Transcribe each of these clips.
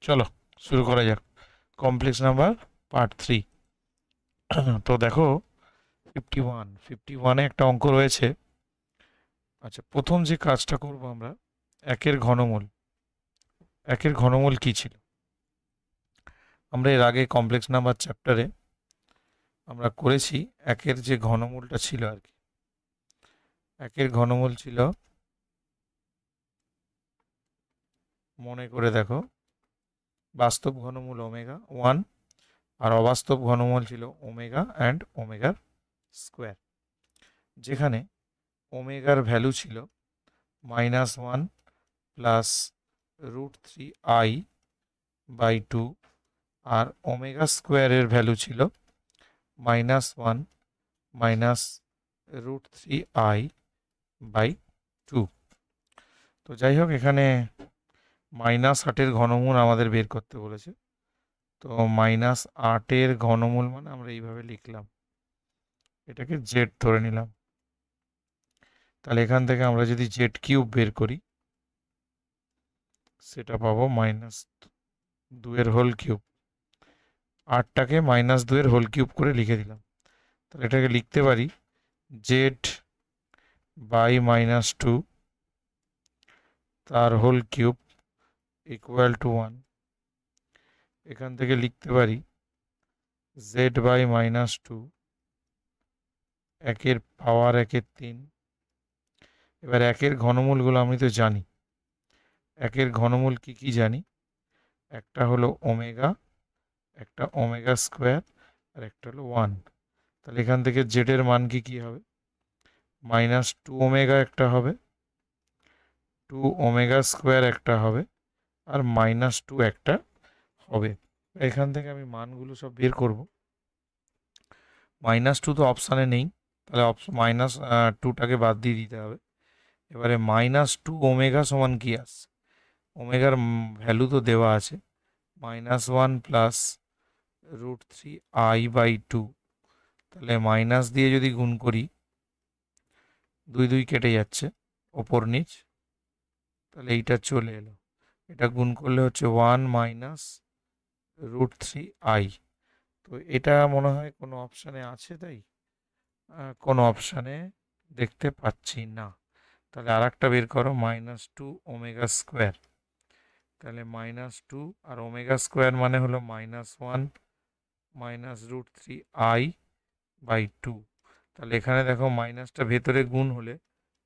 চলো শুরু করা যাক। Complex number part 3। তো দেখো 51 একটা অঙ্ক রয়েছে। আচ্ছা, প্রথম যে কাজটা করব আমরা, একের ঘনমূল। একের ঘনমূল কি ছিল? আমরা এর আগে কমপ্লেক্স নাম্বার চ্যাপ্টারে আমরা করেছি একের যে ঘনমূলটা ছিল আর কি। একের ঘনমূল ছিল, মনে করে দেখো, বাস্তব ঘনমূল ওমেগা 1 আর অবাস্তব ঘনমূল ছিল ওমেগা অ্যান্ড ওমেগার স্কোয়ার, যেখানে ওমেগার ভ্যালু ছিল -1 প্লাস √3i/2 আর ওমেগা স্কোয়ারের ভ্যালু ছিল -1 মাইনাস √3i/2। তো যাই হোক, এখানে -8-এর ঘনমূল আমাদের বের করতে বলেছে। তো -8-এর ঘনমূল মানে আমরা এইভাবে লিখলাম, এটাকে জেড ধরে নিলাম। তাহলে এখান থেকে আমরা যদি জেড কিউব বের করি, সেটা পাবো -2-এর হোল কিউব। 8টাকে -2-এর হোল কিউব করে লিখে দিলাম। তাহলে এটাকে লিখতে পারি z/-2 তার হোল কিউব ইকুয়াল টু 1। এখান থেকে লিখতে পারি z/-2 একের পাওয়ার 3। এবার একের ঘনমূলগুলো আমি তো জানি। একের ঘনমূল কি কি জানি? একটা হলো ওমেগা, একটা ওমেগা স্কোয়ার, আর একটা হলো 1। তাহলে এখান থেকে জেডের মান কি কি হবে? -2 ওমেগা একটা হবে, 2 ওমেগা স্কোয়ার একটা হবে, আর -2 একটা হবে। এখান থেকে আমি মানগুলো সব বের করব। -2 তো অপশানে নেই, তাহলে -2টাকে বাদ দিয়ে দিতে হবে। এবারে -2 ওমেগা সমান কি আসছে? ওমেগার ভ্যালু তো দেওয়া আছে, -1 প্লাস √3i/2। তাহলে মাইনাস দিয়ে যদি গুণ করি, 2 2 কেটে যাচ্ছে, ওপর নিচ, তাহলে এইটা চলে এলো। এটা গুণ করলে হচ্ছে 1 মাইনাস √3i। তো এটা মনে হয় কোনো অপশানে আছে, তাই কোনো অপশানে দেখতে পাচ্ছি না। তাহলে আর একটা বের করো, -2 ওমেগা স্কোয়ার। তাহলে -2 আর ওমেগা স্কোয়ার মানে হলো -1 মাইনাস √3i/2। তাহলে এখানে দেখো মাইনাসটা ভেতরে গুণ হলে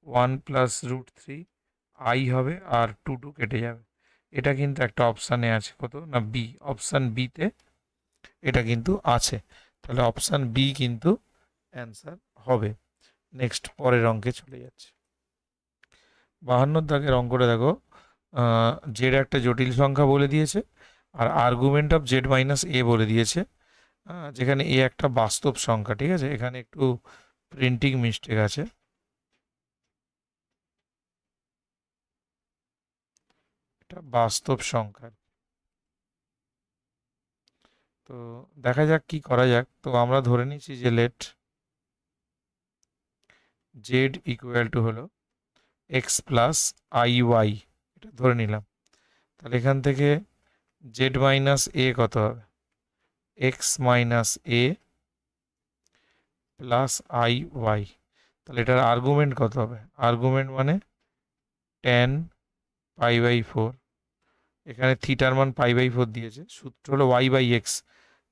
1 প্লাস √3i হবে, আর 2 2 কেটে যাবে। এটা কিন্তু একটা অপশানে আছে, কত না, বি, অপশান বিতে এটা কিন্তু আছে। তাহলে অপশান বি কিন্তু অ্যান্সার হবে। নেক্সট, পরের অঙ্কে চলে যাচ্ছে। 52 দাগের অঙ্কটা দেখো, জেড একটা জটিল সংখ্যা বলে দিয়েছে, আর আর্গুমেন্ট অফ z-a বলে দিয়েছে, যেখানে এ একটা বাস্তব সংখ্যা। ঠিক আছে, এখানে একটু প্রিন্টিং মিস্টেক আছে। এটা বাস্তব সংখ্যা। তো দেখা যাক কি করা যাক। তো আমরা ধরে নিচ্ছি যে লেট জেড ইকুয়াল টু হলো এক্স প্লাস IY, এটা ধরে নিলাম। তাহলে এখান থেকে জেড মাইনাস এ কত হবে? এক্স মাইনাস এ প্লাস IY। তাহলে এটার আর্গুমেন্ট কত হবে? আর্গুমেন্ট মানে tan π/4। এখানে থিটার মান π/4 দিয়েছে, সূত্র হলো y/x।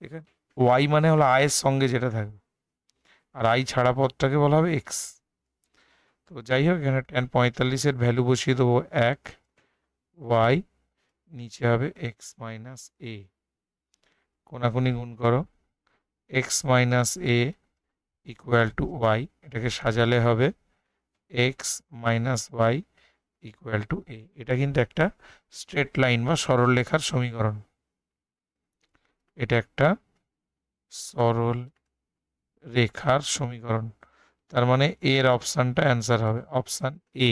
এখানে y মানে হলো আয়ের সঙ্গে যেটা থাকবে, আর আই ছাড়া পদটাকে বলা হবে এক্স। তো যাই হোক, এখানে tan 45-এর ভ্যালু বসিয়ে দেবো 1, y নিচে হবে এক্স মাইনাস এ, কোনাকুনি গুণ করো, x minus a equal to y. এটাকে সাজালে হবে x minus y equal to a. এটা কিন্তু একটা স্ট্রেট লাইন বা সরল রেখার সমীকরণ। এটা একটা সরল রেখার সমীকরণ, তার মানে এর অপশানটা অ্যান্সার হবে অপশান এ।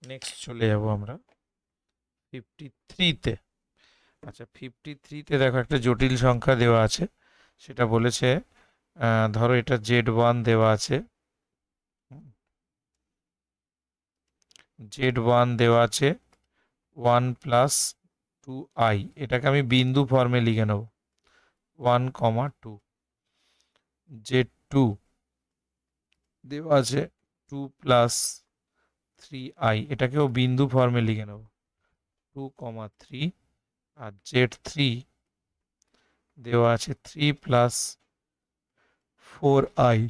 নেক্সট চলে যাব আমরা 53-তে। আচ্ছা, 53-তে দেখো একটা জটিল সংখ্যা দেওয়া আছে। সেটা বলেছে, ধরো এটা Z1 দেওয়া আছে, Z1 দেওয়া আছে 1 প্লাস 2i, এটাকে আমি বিন্দু ফর্মে লিখে নেব 1, 2। z2 দেওয়া আছে 2 প্লাস 3i, এটাকেও বিন্দু ফর্মে লিখে নেব 2, 3। আর z3 দেওয়া আছে 3 প্লাস 4i,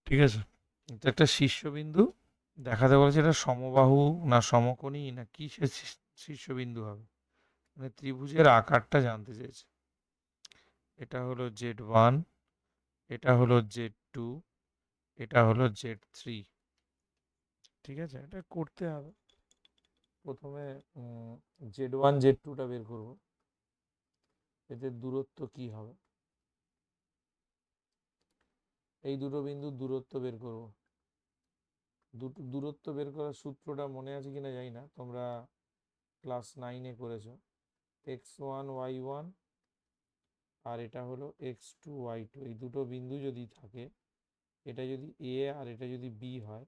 ঠিক আছে। এটা একটা শীর্ষবিন্দু দেখাতে বলেছে, এটা সমবাহু না সমকোণী না কি সে শীর্ষবিন্দু হবে, মানে ত্রিভুজের আকারটা জানতে চেয়েছে। এটা হলো z1, এটা হলো z2, এটা হলো z3, ঠিক আছে। এটা করতে হবে, প্রথমে z1 z2টা বের করব, এদের দূরত্ব কি হবে, এই দুটো বিন্দুর দূরত্ব বের করব। দূরত্ব বের করার সূত্রটা মনে আছে কিনা জানি না, তোমরা ক্লাস 9-এ করেছো। x1 y1 আর এটা হলো x2 y2, এই দুটো বিন্দু যদি থাকে, এটা যদি a আর এটা যদি b হয়,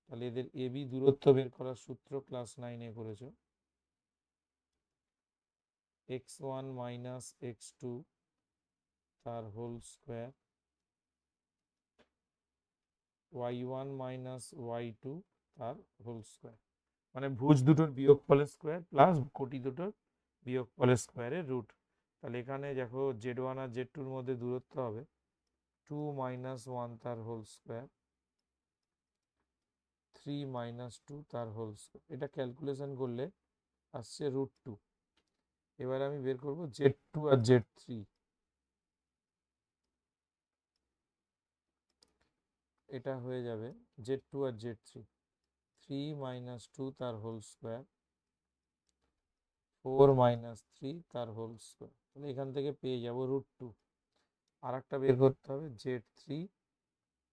তাহলে এদের ab দূরত্ব বের করার সূত্র ক্লাস 9-এ করেছো। x1 মাইনাস x2 তার whole square, y1 minus y2 তার হোল স্কোয়ার, মানে ভুজ দুটোর বিয়োগফলের স্কোয়ার প্লাস কোটি দুটোর বিয়োগফলের স্কোয়ারের রুট। তাহলে এখানে দেখো z1 আর z2-র মধ্যে দূরত্ব হবে 2 মাইনাস 1 তার হোল স্কোয়ার, 3 মাইনাস 2 তার হোল স্কোয়ার। এটা ক্যালকুলেশন করলে আসছে √2। এবার আমি বের করব z2 আর z3। এটা হয়ে যাবে z2 আর z3, 3 মাইনাস 2 তার হোল স্কোয়ার, 4 মাইনাস 3 তার হোল স্কোয়ার। তাহলে এখান থেকে পেয়ে যাব √2। আর একটা বের করতে হবে z3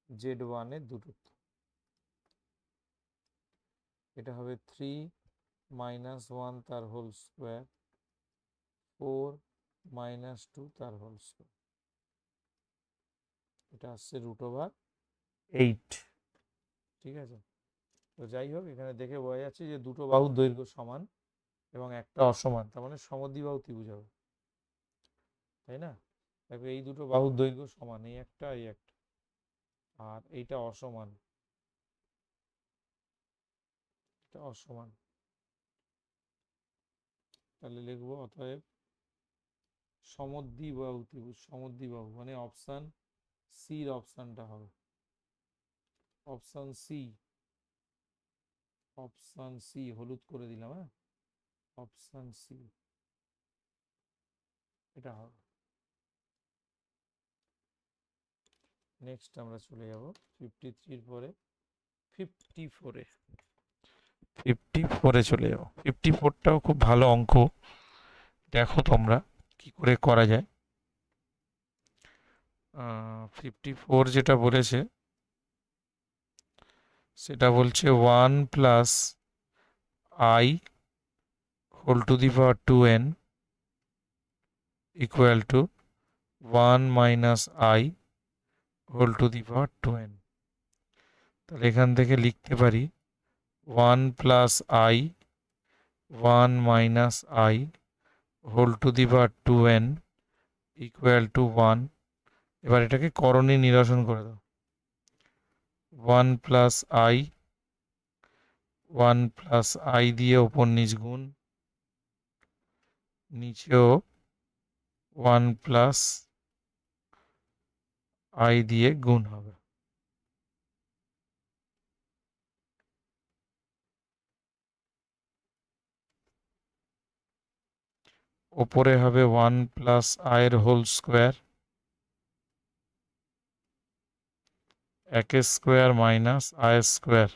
z1 এর দূরত্ব, এটা হবে 3 মাইনাস 1 তার হোল স্কোয়ার, 4 মাইনাস 2 তার হোল স্কোয়ার। এটা আসছে √8, ঠিক আছে। তো যাই হোক, এখানে দেখে বোঝা যাচ্ছে যে দুটো বাহুর দৈর্ঘ্য সমান এবং একটা অসমান, তার মানে সমদ্বিবাহু ত্রিভুজ হবে, তাই না। দেখো এই দুটো বাহুর দৈর্ঘ্য সমান, এই একটা এই একটা, আর এইটা অসমান, এটা অসমান। তাহলে লিখবো অতএব সমদ্বিবাহু ত্রিভুজ, সমদ্বিবাহু মানে অপশান সির অপশানটা হবে, অপশান সি, অপশান সি হলুদ করে দিলাম, হ্যাঁ, অপশান সি এটা হবে। নেক্সট আমরা চলে যাব 53-র পরে 54-এ, 54-এ চলে যাব। 54টাও খুব ভালো অঙ্ক, দেখো তোমরা কি করে করা যায়। 54 যেটা বলেছে সেটা বলছে 1 plus i whole to the power 2n equal to 1 minus i whole to the power 2n। তাহলে এখান থেকে লিখতে পারি 1 plus i 1 minus i whole to the power 2n equal to 1। এবার এটাকে করণী নিরসন করে দাও, 1 প্লাস i 1 প্লাস i দিয়ে ওপর নিচ গুণ, নিচেও 1 প্লাস i দিয়ে গুণ হবে। ওপরে হবে 1 প্লাস i এর হোল স্কোয়ার, একের square minus i square,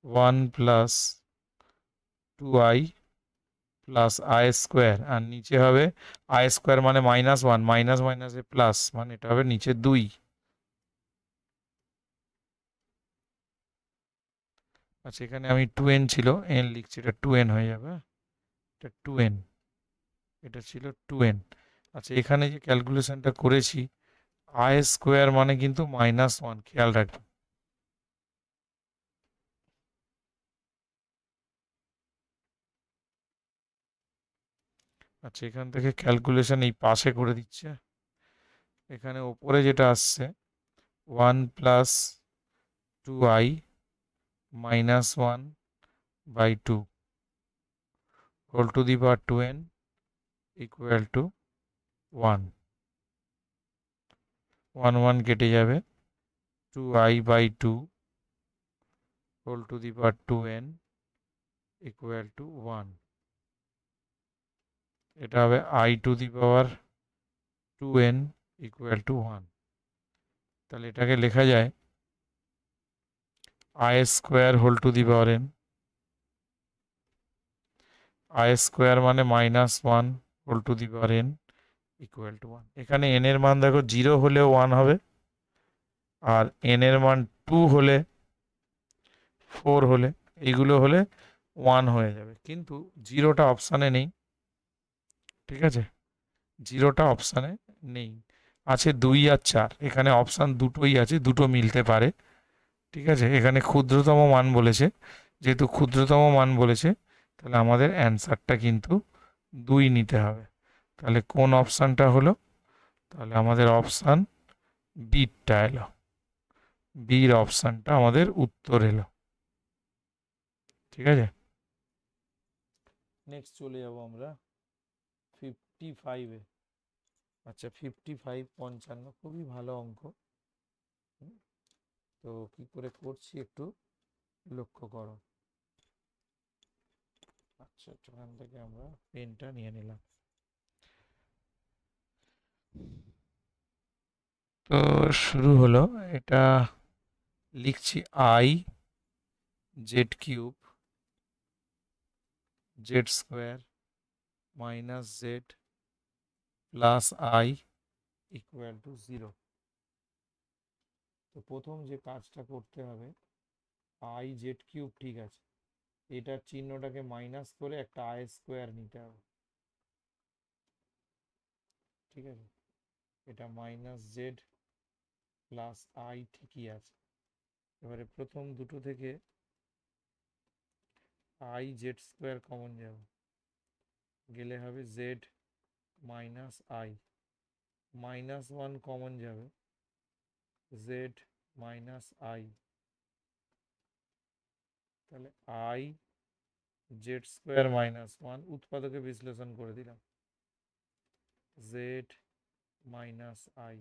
1 plus 2i plus i square, আর নিচে হবে i স্কোয়ার মানে -1, মাইনাস মাইনাসে প্লাস, মানে এটা হবে নিচে 2। আচ্ছা, এখানে আমি 2n ছিল, n লিখছি, এটা 2n হয়ে যাবে, এটা 2n, এটা ছিল 2n। আচ্ছা, এখানে যে ক্যালকুলেশনটা করেছি আই স্কোয়ার মানে কিন্তু -1, খেয়াল রাখবেন। আচ্ছা, এখান থেকে ক্যালকুলেশন এই পাশে করে দিচ্ছে। এখানে ওপরে যেটা আসছে 1 plus 2i -1/2 whole to the power 2n equal to 1। 1 কেটে যাবে, 2i/2 whole to the power 2n equal to 1। এটা হবে i to the power 2n equal to 1। তাহলে এটাকে লেখা যায় i square whole to the power n। i square মানে -1 whole to the power n equal to 1। এখানে n এর মান দেখো 0 হলেও 1 হবে, আর n এর মান 2 হলে, 4 হলে, এইগুলো হলে 1 হয়ে যাবে, কিন্তু 0টা অপশানে নেই। ঠিক আছে, 0টা অপশানে নেই, আছে 2 আর 4। এখানে অপশান দুটোই আছে, দুটো মিলতে পারে। ঠিক আছে, এখানে ক্ষুদ্রতম মান বলেছে, যেহেতু ক্ষুদ্রতম মান বলেছে তাহলে আমাদের অ্যান্সারটা কিন্তু 2 নিতে হবে। তাহলে কোন অপশানটা হলো? তাহলে আমাদের অপশান বিটা এলো, বির অপশানটা আমাদের উত্তর এলো। ঠিক আছে, নেক্সট চলে যাব আমরা 55-এ। আচ্ছা, 55, 55 খুবই ভালো অঙ্ক। তো কি করে করছি একটু লক্ষ্য করো। আচ্ছা, এখান থেকে আমরা পেনটা নিয়ে নিলাম। তো শুরু হলো, এটা লিখছি i Z cube Z square -z plus i equal to 0। তো প্রথম যে কাজটা করতে হবে, i জেড কিউব, ঠিক আছে, এটার চিহ্নটাকে মাইনাস করে একটা i স্কোয়ার নিতে হবে। ঠিক আছে, এটা -z প্লাস i ঠিকই আছে। এবারে প্রথম দুটো থেকে i জেড স্কোয়ার কমন যাবে, গেলে হবে z মাইনাস i, -1 কমন যাবে, z মাইনাস i। তাহলে i জেড স্কোয়ার -1, উৎপাদকে বিশ্লেষণ করে দিলাম, z মাইনাস i।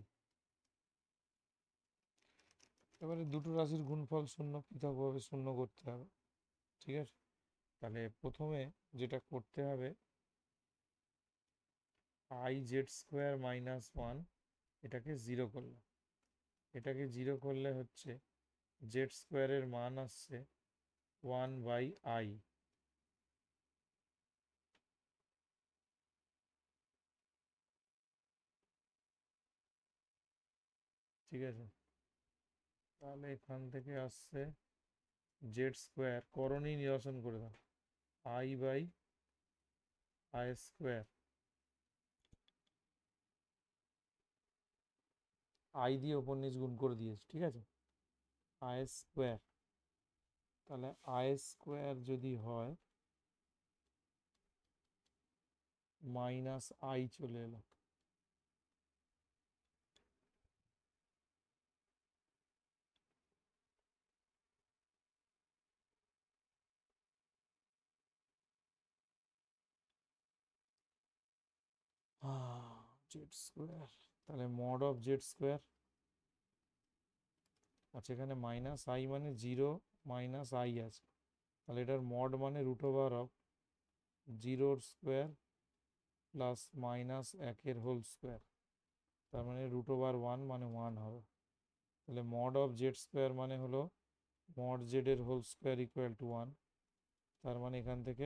এবারে দুটো রাশির গুণফল শূন্য, পৃথকভাবে শূন্য করতে হবে। ঠিক আছে, তাহলে প্রথমে যেটা করতে হবে, i জেড স্কোয়ার -1 এটাকে 0 করলাম। এটাকে 0 করলে হচ্ছে জেড স্কোয়ারের মান আসছে 1/i। ঠিক আছে, তাহলে এখান থেকে আসছে জেড স্কোয়ার, করণীয় নিরসন করে দাও, i/i স্কোয়ার, i দিয়ে ওপর নিচ গুণ করে দিয়েছি। ঠিক আছে, i স্কোয়ার, তাহলে i স্কোয়ার যদি হয় -i চলে এলো, জেড স্কোয়ার, তাহলে মড অফ জেড স্কোয়ার। আচ্ছা, এখানে -i মানে 0 -i আছে, তাহলে এটার মড মানে √অফ 0 স্কোয়ার প্লাস -1 হোল স্কোয়ার, তার মানে √1 মানে 1 হবে। তাহলে মড অফ জেড স্কোয়ার মানে হলো মড জেড এর হোল স্কোয়ার ইকুয়াল টু 1। তার মানে এখান থেকে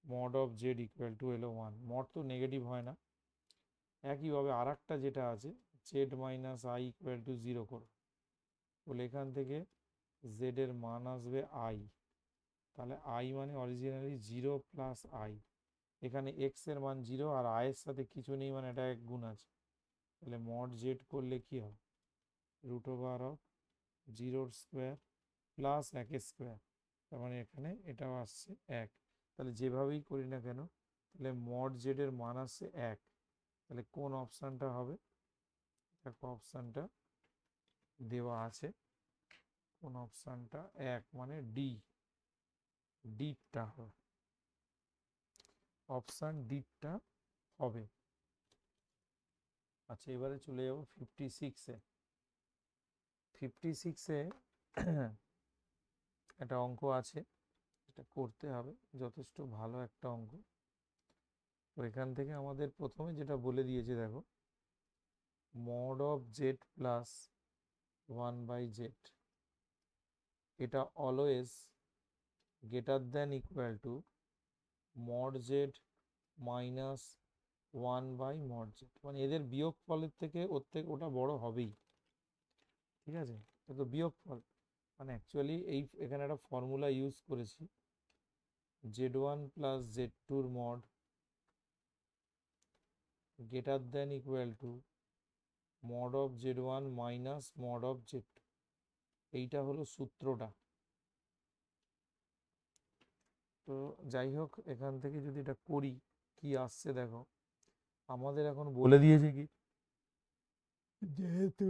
mod of Z equal to এলো 1। মড তো নেগেটিভ হয় না। একইভাবে আর একটা যেটা আছে, Z minus I equal to 0 করো, বলে এখান থেকে জেড এর মান আসবে i। তাহলে i মানে অরিজিনালি 0 প্লাস i, এখানে এক্স এর মান 0 আর আয়ের সাথে কিছু নেই, মানে এটা 1 গুণ আছে। তাহলে মড জেড করলে কি হবে, √0² প্লাস 1² তার মানে এখানে এটাও আসছে 1। তাহলে যেভাবেই করি না কেন, তাহলে মড জেড এর মান আসছে 1। তাহলে কোন অপশানটা হবে, দেখো অপশানটা দেওয়া আছে, কোন অপশানটা 1 মানে ডিটা হবে, অপশান ডিটা হবে। আচ্ছা, এবারে চলে যাব 56-এ। 56-এ একটা অঙ্ক আছে, এটা করতে হবে, যথেষ্ট ভালো একটা অঙ্ক। তো এখান থেকে আমাদের প্রথমে যেটা বলে দিয়েছে দেখো, mod of z plus 1/z, এটা always greater than equal to mod Z minus 1/mod z, মানে এদের বিয়োগ ফলের থেকে ওর থেকে ওটা বড় হবেই। ঠিক আছে, তো বিয়োগ ফল মানে অ্যাকচুয়ালি এখানে একটা ফর্মুলা ইউজ করেছি, z1 plus z2 mod greater than equal to mod of z1 minus mod of z2, এইটা হলো সূত্রটা। তো যাই হোক, এখান থেকে যদি এটা করি কি আসছে দেখো, আমাদের এখন বলে দিয়েছে কি, যেহেতু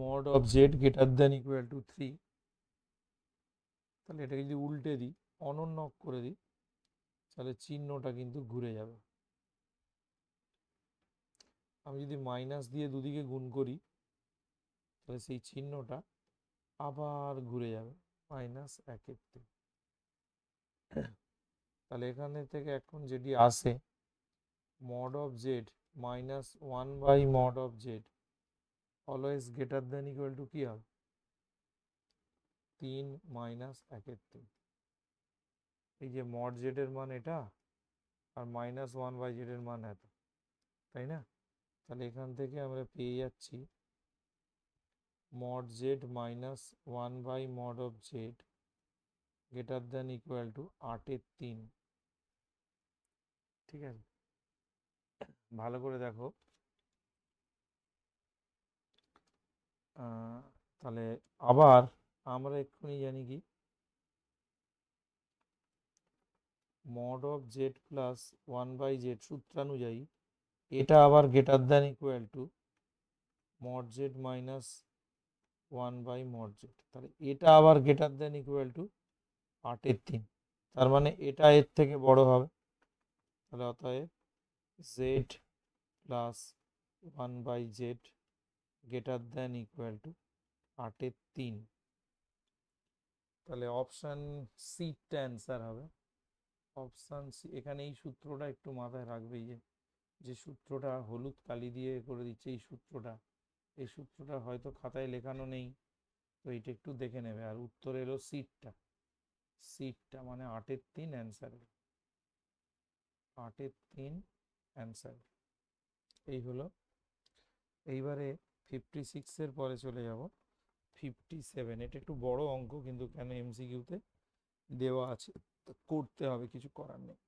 mod of Z greater than equal to 3, তাহলে এটাকে যদি উল্টে দিই, অনন্যক করে দিই, তাহলে চিহ্নটা কিন্তু ঘুরে যাবে। আমি যদি মাইনাস দিয়ে দুদিকে গুণ করি, তাহলে সেই চিহ্নটা আবার ঘুরে যাবে -1/3। তাহলে এখানে থেকে এখন যেটি আসে, mod of Z minus 1/mod of Z always greater than equal to কি হবে, 3 -1/3। এই যে মড জেড এর মান এটা, আর -1/z এর মান এত, তাই না? তাহলে এখান থেকে আমরা পেয়ে যাচ্ছি mod Z minus 1/mod of Z greater than equal to 8/3। ঠিক আছে, ভালো করে দেখো, তাহলে আবার আমরা এক্ষুনি জানি কি, mod of z plus 1/z সূত্রানুযায়ী এটা আবার greater than equal to mod Z minus 1/mod z, তাহলে এটা আবার গ্রেটার দ্যান ইকুয়াল টু 8/3, তার মানে এটা এর থেকে বড় হবে। তাহলে অতএব Z plus 1/z greater than equal to 8/3। তাহলে অপশান সিটা অ্যান্সার হবে, অপশান সি। এখানে এই সূত্রটা একটু মাথায় রাখবে, যে সূত্রটা হলুদ কালি দিয়ে করে দিচ্ছে, এই সূত্রটা হয়তো খাতায় লেখানো নেই, তো এইটা একটু দেখে নেবে। আর উত্তর এলো সিটটা মানে 8/3 অ্যান্সার, 8/3 অ্যান্সার। এই হলো। এইবারে 56-এর পরে চলে যাব 57। এটা একটু বড় অঙ্ক, কিন্তু কেন এমসিকিউতে দেওয়া আছে, করতে হবে, কিছু করার নেই।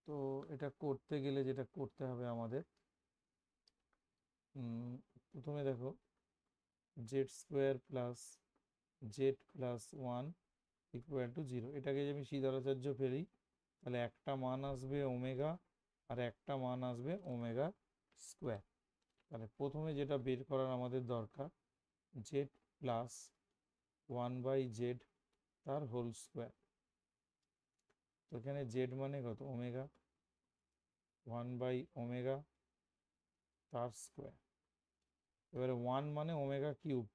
তো এটা করতে গেলে যেটা করতে হবে আমাদের, প্রথমে দেখো z² plus z+1 equal to 0, এটাকে যদি আমি সিদ্ধারাচার্য ফেলি, তাহলে একটা মান আসবে ওমেগা আর একটা মান আসবে ওমেগা²। তাহলে প্রথমে যেটা বের করার আমাদের দরকার, z+1/z তার হোল স্কোয়ার। তো এখানে জেড মানে কত, ওমেগা, 1/ওমেগা তার স্কোয়ার। এবারে 1 মানে ওমেগা কিউব,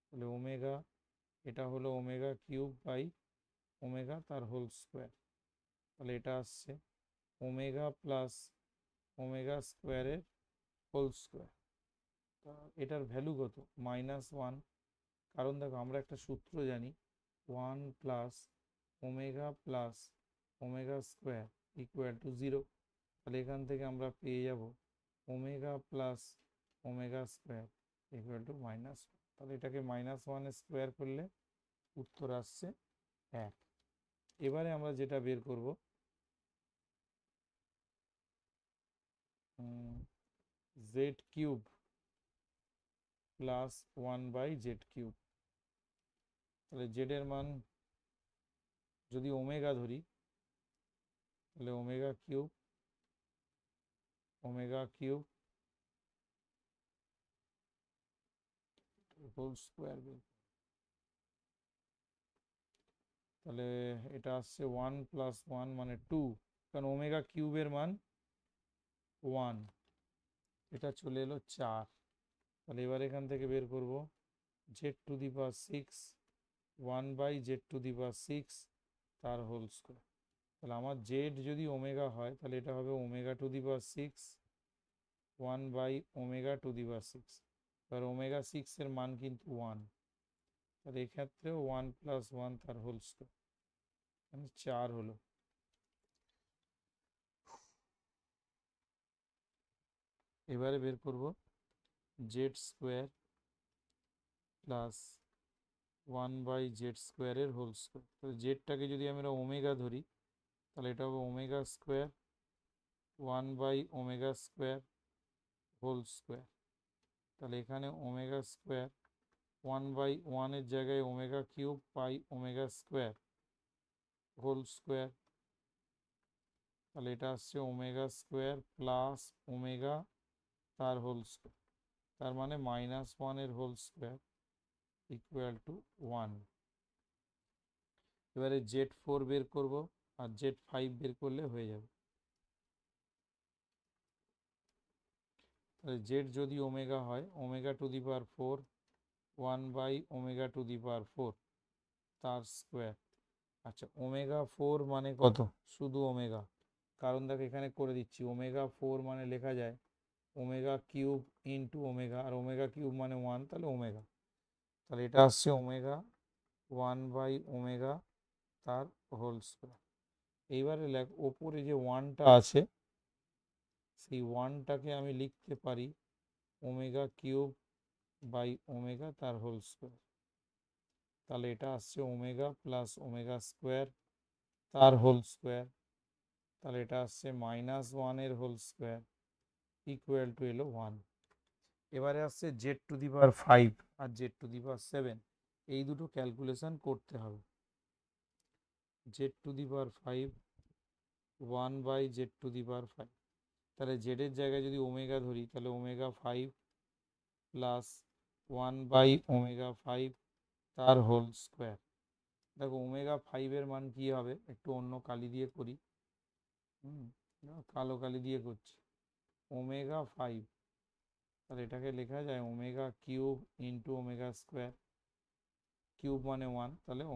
তাহলে ওমেগা, এটা হলো ওমেগা কিউব বাই ওমেগা তার হোল স্কোয়ার। তাহলে এটা আসছে ওমেগা প্লাস ওমেগা স্কোয়ারের হোল স্কোয়ার। তা এটার ভ্যালু কত, -1, কারণ দেখো আমরা একটা সূত্র জানি, 1 plus omega plus omega square equal to 0। তাহলে এখান থেকে আমরা পেয়ে যাব omega plus omega square equal to -1। তাহলে এটাকে -1 স্কোয়ার করলে উত্তর আসছে 1। এবারে আমরা যেটা বের করব Z cube plus 1/z cube. তাহলে জেড এর মান যদি ওমেগা ধরি তাহলে ওমেগা কিউব হোল স্কোয়ার। তাহলে এটা আসছে 1 + 1 মানে 2, কারণ ওমেগা কিউবের মান 1, এটা চলে এলো 4। তাহলে এবার এখান থেকে বের করব z⁶ 1/z⁶ তার হোল স্কোয়ার। তাহলে আমার জেড যদি ওমেগা হয় তাহলে এটা হবে ω⁴ 1/ω⁴। এবার ω⁴ এর মান কিন্তু 1, তাহলে এক্ষেত্রেও 1 + 1 তার হোল স্কোয়ার, মানে 4 হলো। এবারে বের করব z² প্লাস 1/z² এর হোল স্কোয়ার। তাহলে জেডটাকে যদি আমরা ওমেগা ধরি তাহলে এটা হবে ω² 1/ω² হোল স্কোয়ার। তাহলে এখানে ω² 1/1 এর জায়গায় ω³ πω² হোল স্কোয়ার। তাহলে এটা আসছে ω² প্লাস ওমেগা তার হোল স্কোয়ার, তার মানে -1 এর হোল স্কোয়ার ইকুয়াল টু 1। এবারে z4 বের করব আর z5 বের করলে হয়ে যাবে। তাহলে জেড যদি ওমেগা হয় ω⁴ 1/ω⁴ তার স্কোয়ার। আচ্ছা, ω⁴ মানে কত? শুধু ওমেগা, কারণ দেখো এখানে করে দিচ্ছি ω⁴ মানে লেখা যায় ω³ ইন্টু ওমেগা, আর ω³ মানে 1, তাহলে ওমেগা। তাহলে এটা আসছে ওমেগা 1/ω তার হোল স্কোয়ার। এইবারে ওপরে যে 1টা আছে সেই 1টাকে আমি লিখতে পারি ω³ তার হোল স্কোয়ার। তাহলে এটা আসছে ওমেগা প্লাস ω² তার হোল স্কোয়ার। তাহলে এটা আসছে -1 এর হোল স্কোয়ার ইকুয়াল টু এলো 1। এবারে আসছে z⁵ আর z⁵, এই দুটো ক্যালকুলেশন করতে হবে। z⁵ 1/z⁵, তাহলে জেডের জায়গায় যদি ওমেগা ধরি তাহলে ω5 প্লাস 1/ω5 তার হোল স্কোয়ার। দেখো ω5 এর মান কি হবে, একটু অন্য কালি দিয়ে করি, কালো কালি দিয়ে করছি। ω5, তাহলে এটাকে লেখা যায় ω³ ইন্টু ω², কিউব মানে 1, তাহলে ω²।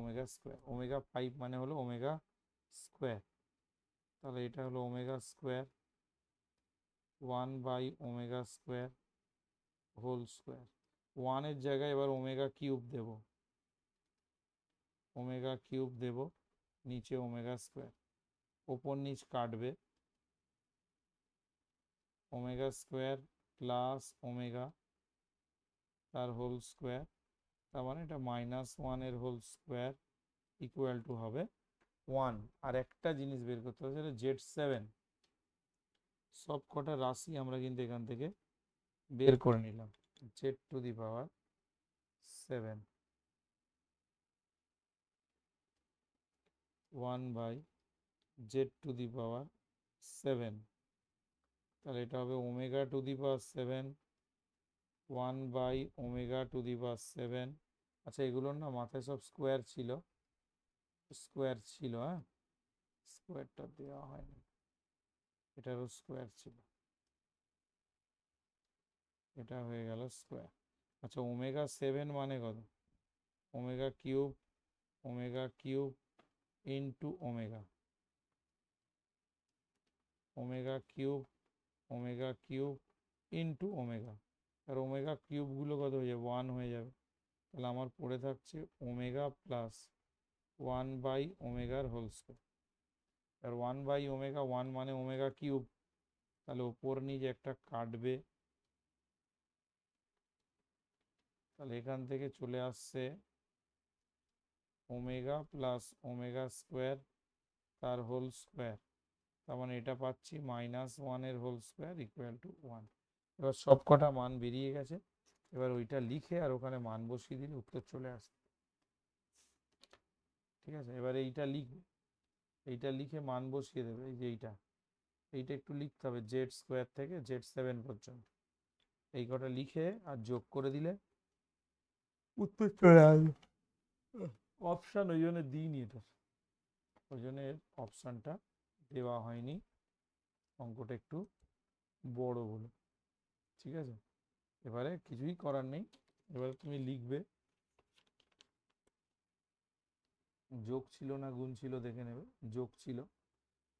ω5 মানে হলো ω², তাহলে এটা হলো ω² 1/ω² হোল স্কোয়ার। 1 এর জায়গায় এবার ω³ দেব, ω³ দেব, নিচে ω², ওপর নিচ কাটবে, ω² প্লাস ওমেগা তার হোল স্কোয়ার, তার মানে এটা -1 এর হোল স্কোয়ার ইকুয়াল টু হবে 1। আর একটা জিনিস বের করতে হবে, সেটা z7। সব কটা রাশি আমরা কিন্তু এখান থেকে বের করে নিলাম। z⁵ 1/z⁵, তাহলে এটা হবে ω⁴ 1/ω⁴। আচ্ছা, এগুলোর না মাথায় সব স্কোয়ার ছিল, হ্যাঁ, স্কোয়ারটা দেওয়া হয়নি, এটারও স্কোয়ার ছিল, এটা হয়ে গেল স্কোয়ার। আচ্ছা, ω7 মানে কত? ω³ ইন্টু ওমেগা, ω³ ইন্টু ওমেগা, আর ω³ গুলো কত হয়ে যাবে? 1 হয়ে যাবে। তাহলে আমার পড়ে থাকছে ওমেগা প্লাস 1/ω হোল স্কোয়ার। আর 1/ω, 1 মানে ω³, তাহলে ওপর নিচ একটা কাটবে, তাহলে এখান থেকে চলে আসছে ওমেগা প্লাস ω² তার হোল স্কোয়ার, তার মানে এটা পাচ্ছি -1 এর হোল স্কোয়ার ইকুয়াল টু 1। এবার সব কটা মান বেরিয়ে গেছে, এবার ওইটা লিখে আর ওখানে মান বসিয়ে দিলে উত্তর চলে আসে। ঠিক আছে, এবার এইটা লিখবে, এইটা লিখে মান বসিয়ে দেবে। এই যে এইটা একটু লিখতে হবে, z² থেকে z7 পর্যন্ত এই কটা লিখে আর যোগ করে দিলে উত্তর চলে আসবে। অপশান ওই জন্য দিইনি, এটা ওই জন্য অপশানটা দেওয়া হয়নি, অঙ্কটা একটু বড় বলে। ঠিক আছে, এবারে কিছুই করার নেই, এবারে তুমি লিখবে, যোগ ছিল না গুণ ছিল দেখে নেবে, যোগ ছিল।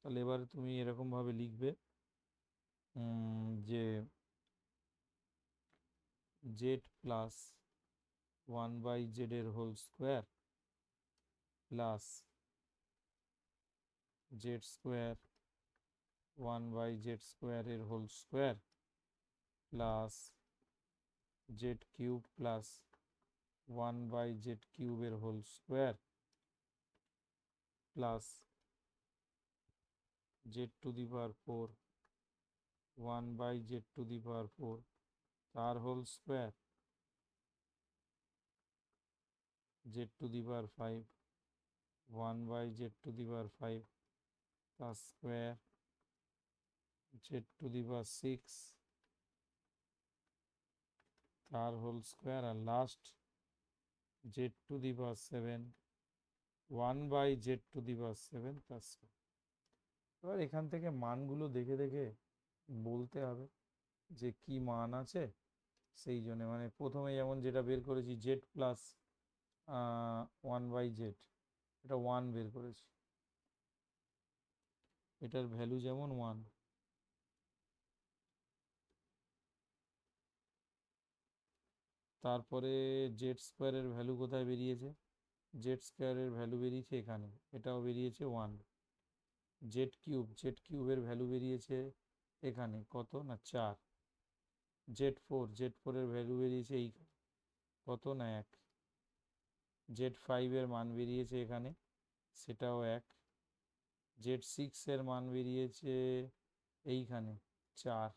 তাহলে এবারে তুমি এরকমভাবে লিখবে যে জেড প্লাস 1/z এর whole square plus z² 1/z² এর whole square plus z³ plus 1/z³ এর whole square plus z⁴ 1/z⁴ তার হোল স্কোয়ার z⁵ 1/z⁵ তার স্কোয়ার z⁶ তার হোল স্কোয়ার আর লাস্ট z⁷ 1/z⁷ তার স্কোয়ার। এবার এখান থেকে মানগুলো দেখে দেখে বলতে হবে যে কি মান আছে, সেই জন্য মানে প্রথমে যেমন যেটা বের করেছি z প্লাস 1/z, এটা 1 বের করেছি, এটার ভ্যালু যেমন 1। তারপরে z² এর ভ্যালু কোথায় বেরিয়েছে, z² এর ভ্যালু বেরিয়েছে এখানে, এটাও বেরিয়েছে 1। z³ এর ভ্যালু বেরিয়েছে এখানে কত না 4। z⁴ এর ভ্যালু বেরিয়েছে এই কত না 1। z⁵ এর মান বেরিয়েছে এখানে, সেটাও 1। z⁶ এর মান বেরিয়েছে এইখানে 4।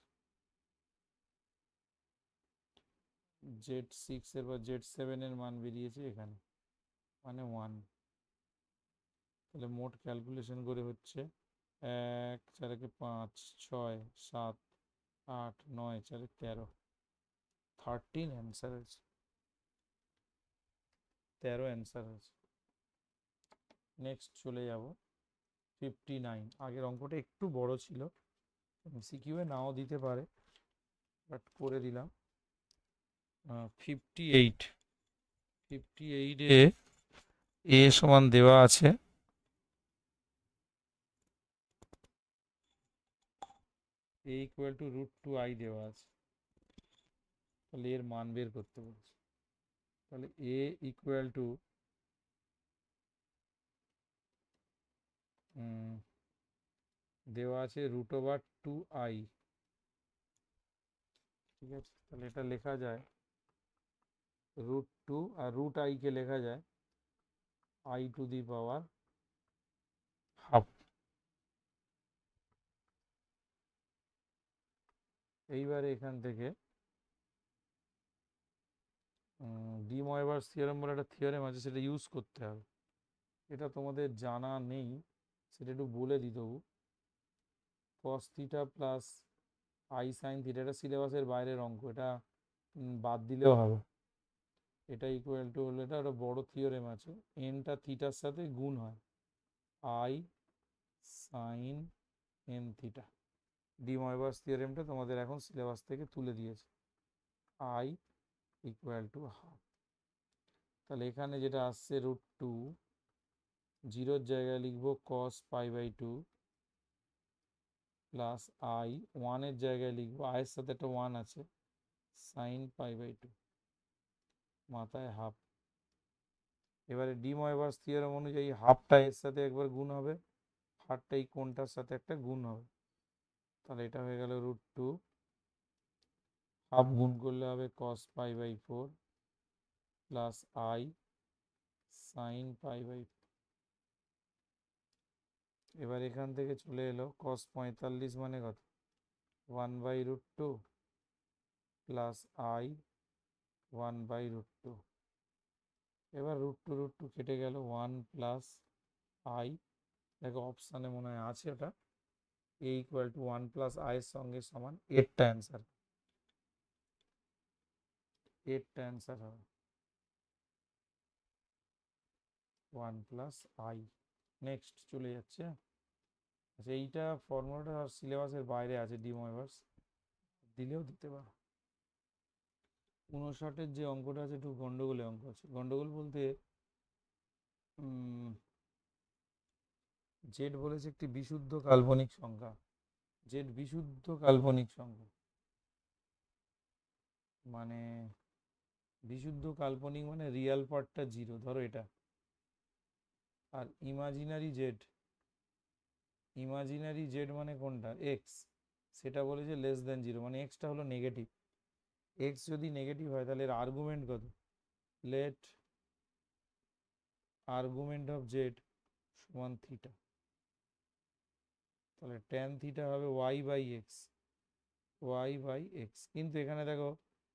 z⁶ এর বা z7 এর মান বেরিয়েছে এখানে, মানে 1। তাহলে মোট ক্যালকুলেশন করে হচ্ছে 1 4 5 6 7 8 9 4 13, 13 অ্যান্সার আছে, 13 অ্যান্সার আছে। নেক্সট চলে যাব 59। আগের অঙ্কটা একটু বড় ছিল, MCQ এ নাও দিতে পারে, বাট করে দিলাম। 58 এ সমান দেওয়া আছে a ইকুয়াল টু √2i দেওয়া আছে, তাহলে এর মান বের করতে বলছে। তাহলে a ইকুয়াল টু দেওয়া আছে √2i। ঠিক আছে, তাহলে এটা লেখা যায় √2 আর √i কে লেখা যায় i⁻²। এইবারে এখান থেকে ডি ময়বার্স থিওরেম বলে একটা থিওরেম আছে, সেটা ইউজ করতে হবে। এটা তোমাদের জানা নেই, সেটা একটু বলে দিই তবু। cos θ প্লাস i sin θ, এটা সিলেবাসের বাইরের অঙ্ক, এটা বাদ দিলেও হবে। এটা ইকুয়াল টু হলো, এটা একটা বড় থিওরেম আছে, এনটা থিটার সাথে গুণ হয়, i sin n θ। ডি ময়বার্স থিওরেমটা তোমাদের এখন সিলেবাস থেকে তুলে দিয়েছে, i ইকুয়াল টু হাফ। তাহলে এখানে যেটা আসছে √2, 0-র জায়গায় লিখবো cos π/2 প্লাস i, 1-এর জায়গায় লিখবো, i এর সাথে একটা 1 আছে, sin π/2 মাথায় হাফ। এবারে ডি ময়বার্স থিওরেম অনুযায়ী হাফটা এর সাথে একবার গুণ হবে, হাফটা এই কোণটার সাথে একটা গুণ হবে, তাহলে এটা হয়ে গেল √2, হাফ গুণ করলে হবে cos π/4 প্লাস i sin π/2। এবার এখান থেকে চলে এলো cos 45 মানে কত 1/√2 প্লাস i 1/√2। এবার √2 কেটে গেল 1 প্লাস i, দেখো অপশানে মনে হয় আছে ওটা, a equal to 1 plus i এর সঙ্গে সমান 8টা অ্যান্সার, 8টা অ্যান্সার হবে 1 প্লাস i। নেক্সট চলে যাচ্ছে। আচ্ছা এইটা ফর্মুলাটা সিলেবাসের বাইরে আছে, ডিমোভার্স দিলেও দিতে পারো। 59-এর যে অঙ্কটা আছে একটু গন্ডগোলের অঙ্ক আছে, গন্ডগোল বলতে জেড বলেছে একটি বিশুদ্ধ কাল্পনিক সংখ্যা, জেড বিশুদ্ধ কাল্পনিক সংখ্যা মানে বিশুদ্ধ কাল্পনিক মানে রিয়াল পার্টটা 0 ধরো এটা, আর ইমাজিনারি জেড মানে কোনটা এক্স, সেটা বলেছে লেস দেন 0 মানে এক্সটা হলো নেগেটিভ। এক্স যদি নেগেটিভ হয় তাহলে এর আর্গুমেন্ট কত, লেট আর্গুমেন্ট অফ জেড সমান থিটা, তাহলে ট্যান থিটা হবে y/x, কিন্তু এখানে দেখো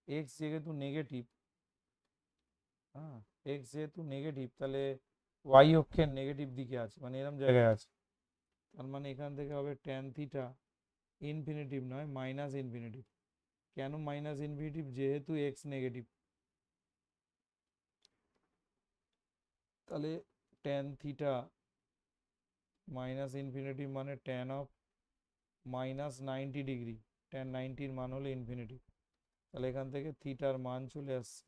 এক্স যেহেতু নেগেটিভ, হ্যাঁ এক্স যেহেতু নেগেটিভ তাহলে ওয়াই অক্ষের নেগেটিভ দিকে আছে মানে এরম জায়গায় আছে, তার মানে এখান থেকে হবে ট্যান থিটা ইনফিনিটিভ নয় মাইনাস ইনফিনিটিভ। কেন মাইনাস ইনফিনিটিভ, যেহেতু এক্স নেগেটিভ, তাহলে ট্যান থিটা মাইনাস ইনফিনিটিভ মানে tan of minus 90 degree, tan 90-র মান হলো ইনফিনিটিভ, তাহলে এখান থেকে থিটার মান চলে আসছে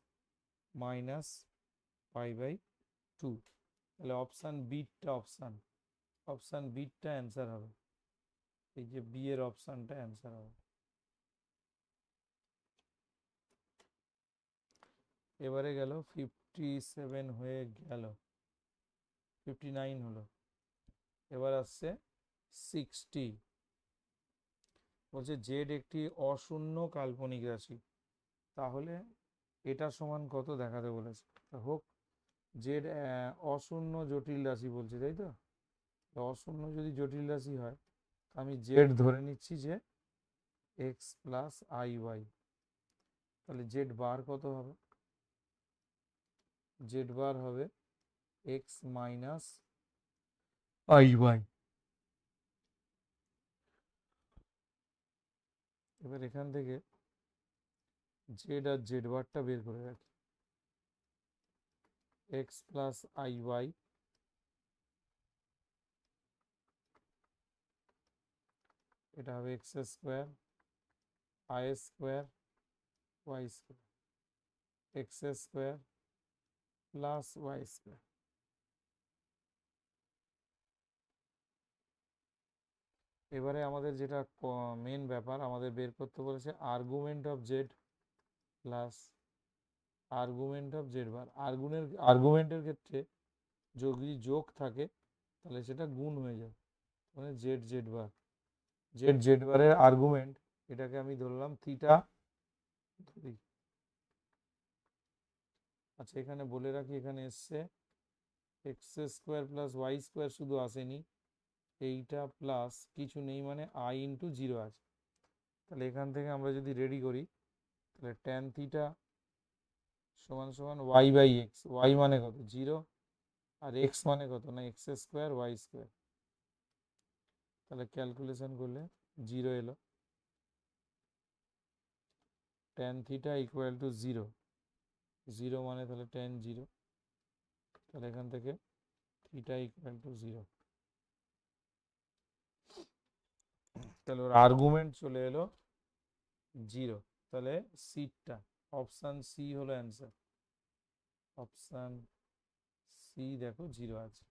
-π/2। তাহলে অপশান বিটা অ্যান্সার হবে, এই যে বি এর অপশানটা অ্যান্সার হবে। এবারে গেল 57 হয়ে গেল, 59 হলো, এবার আসছে 60। বলছে জেড একটি অশূন্য কাল্পনিক রাশি, তাহলে এটা সমান কত দেখাতে বলেছে, হোক জেড অশূন্য জটিল রাশি বলছে তাই তো, অশূন্য যদি জটিল রাশি হয় আমি জেড ধরে নিচ্ছি যে এক্স প্লাস আই ওয়াই, তাহলে জেড বার কত হবে, জেড বার হবে এক্স মাইনাস আই ওয়াই। এবার এখান থেকে জেড আর জেড বারটা বের করে রাখি, এক্স প্লাস আই ওয়াই এটা হবে x square i square y square, x square plus y square. এবারে আমাদের যেটা মেন ব্যাপার আমাদের বের করতে বলেছে argument of z plus argument of z bar. আর্গুমেন্টের ক্ষেত্রে যদি যোগ থাকে তাহলে সেটা গুণ হয়ে যায়, মানে জেড বারের আর্গুমেন্ট, এটাকে আমি ধরলাম থিটা ধরি। আচ্ছা এখানে বলে রাখি, এখানে এসছে x square plus y square শুধু আসেনি, এইটা প্লাস কিছু নেই মানে আই ইন্টু 0 আছে, তাহলে এখান থেকে আমরা যদি রেডি করি তাহলে ট্যান থিটা সমান সমান y/x, ওয়াই মানে কত 0 আর এক্স মানে কত না এক্স স্কোয়ার ওয়াই স্কোয়ার, তাহলে ক্যালকুলেশন করলে 0 এলো, ট্যান থিটা ইকুয়াল টু 0, 0 মানে তাহলে ট্যান 0, তাহলে এখান থেকে থিটা ইকুয়াল টু 0, তাহলে ওর আর্গুমেন্ট চলে এলো 0, তাহলে সিটটা অপশান সি হলো অ্যান্সার, অপশান সি দেখো 0 আছে।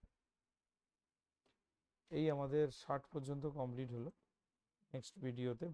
এই আমাদের 60 পর্যন্ত কমপ্লিট হলো, নেক্সট ভিডিওতে